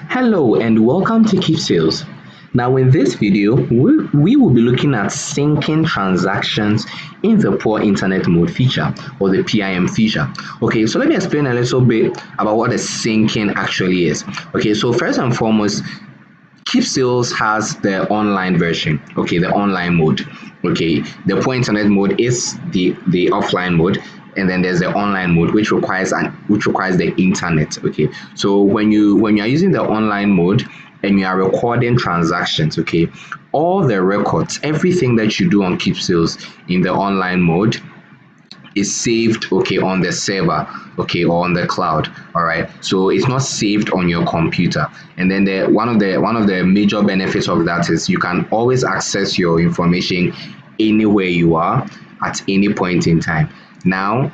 Hello and welcome to Keepsales. Now in this video, we will be looking at syncing transactions in the poor internet mode feature or the PIM feature. Okay, so let me explain a little bit about what the syncing actually is. Okay, so first and foremost, Keepsales has the online version, okay, the online mode. Okay, the poor internet mode is the offline mode, and then there's the online mode which requires the internet. Okay, so when you are using the online mode and you are recording transactions, okay, all the records, everything that you do on Keepsales in the online mode is saved, okay, on the server, okay, or on the cloud. All right, so it's not saved on your computer. And then one of the major benefits of that is you can always access your information anywhere you are at any point in time. Now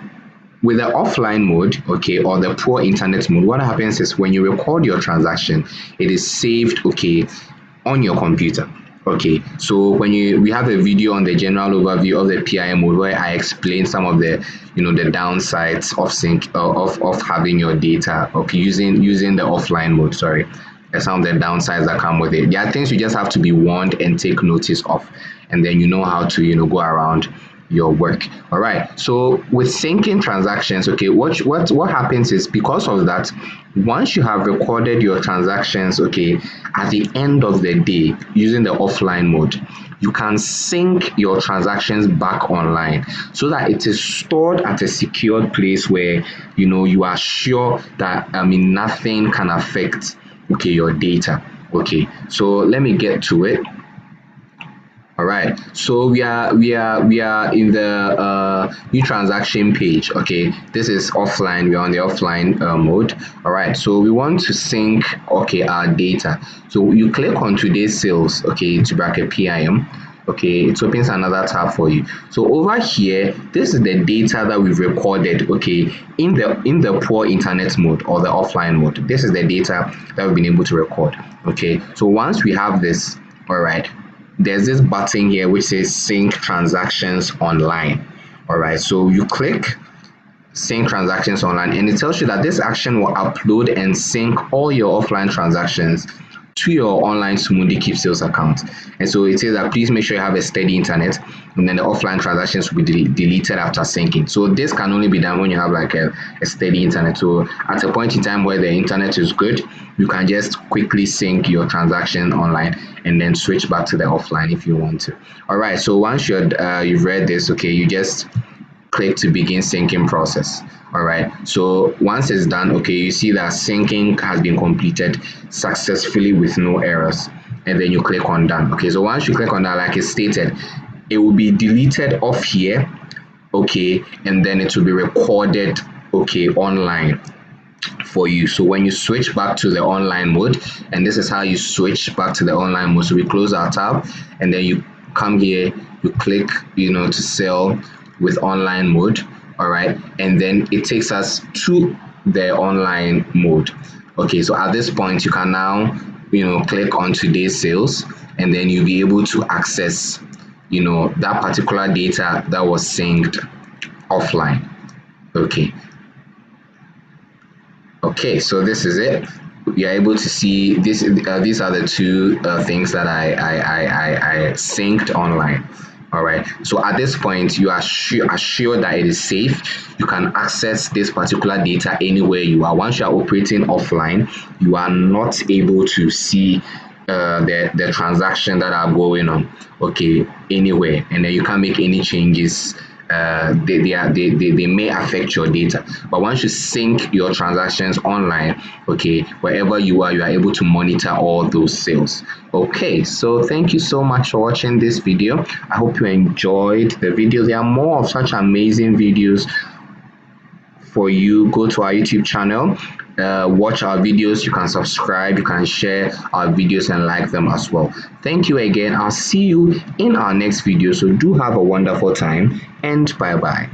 with the offline mode, okay, or the poor internet mode, what happens is when you record your transaction, it is saved, okay, on your computer. Okay, so when we have a video on the general overview of the PIM mode where I explain some of the the downsides of having your data, okay, using the offline mode. Sorry, and some of the downsides that come with it. There are things you just have to be warned and take notice of, and then you know how to go around your work. All right, so with syncing transactions, okay, what happens is, because of that, once you have recorded your transactions, okay, at the end of the day using the offline mode, you can sync your transactions back online so that it is stored at a secured place where you are sure that nothing can affect, okay, your data. Okay, so let me get to it. All right, so we are in the new transaction page. Okay, this is offline. We're on the offline mode. All right, so we want to sync, okay, our data. So you click on today's sales, okay, to bracket PIM. Okay, it opens another tab for you. So over here, this is the data that we've recorded, okay, in the poor internet mode or the offline mode. This is the data that we've been able to record. Okay, so once we have this, all right, there's this button here which says sync transactions online. All right, so you click sync transactions online and it tells you that this action will upload and sync all your offline transactions to your online Sumundi Keepsales account. And so it says that please make sure you have a steady internet, and then the offline transactions will be deleted after syncing. So this can only be done when you have like a steady internet. So at a point in time where the internet is good, you can just quickly sync your transaction online and then switch back to the offline if you want to. All right, so once you've read this, okay, you just click to begin syncing process. All right, so once it's done, okay, you see that syncing has been completed successfully with no errors, and then you click on done. Okay, so once you click on that, like it stated, it will be deleted off here, okay, and then it will be recorded, okay, online for you. So when you switch back to the online mode, and this is how you switch back to the online mode. So we close our tab and then you come here, you click to sell with online mode. All right, and then it takes us to the online mode. Okay, so at this point you can now click on today's sales, and then you'll be able to access that particular data that was synced offline. Okay, so this is it. You're able to see this. These are the two things that I synced online. All right, so at this point you are sure that it is safe. You can access this particular data anywhere you are. Once you are operating offline, you are not able to see the transaction that are going on, okay, anywhere, and then you can't make any changes. They may affect your data, but once you sync your transactions online, okay, wherever you are able to monitor all those sales. Okay, so thank you so much for watching this video. I hope you enjoyed the video. There are more of such amazing videos for you. Go to our YouTube channel, watch our videos. You can subscribe, you can share our videos and like them as well. Thank you again. I'll see you in our next video, so do have a wonderful time and bye bye.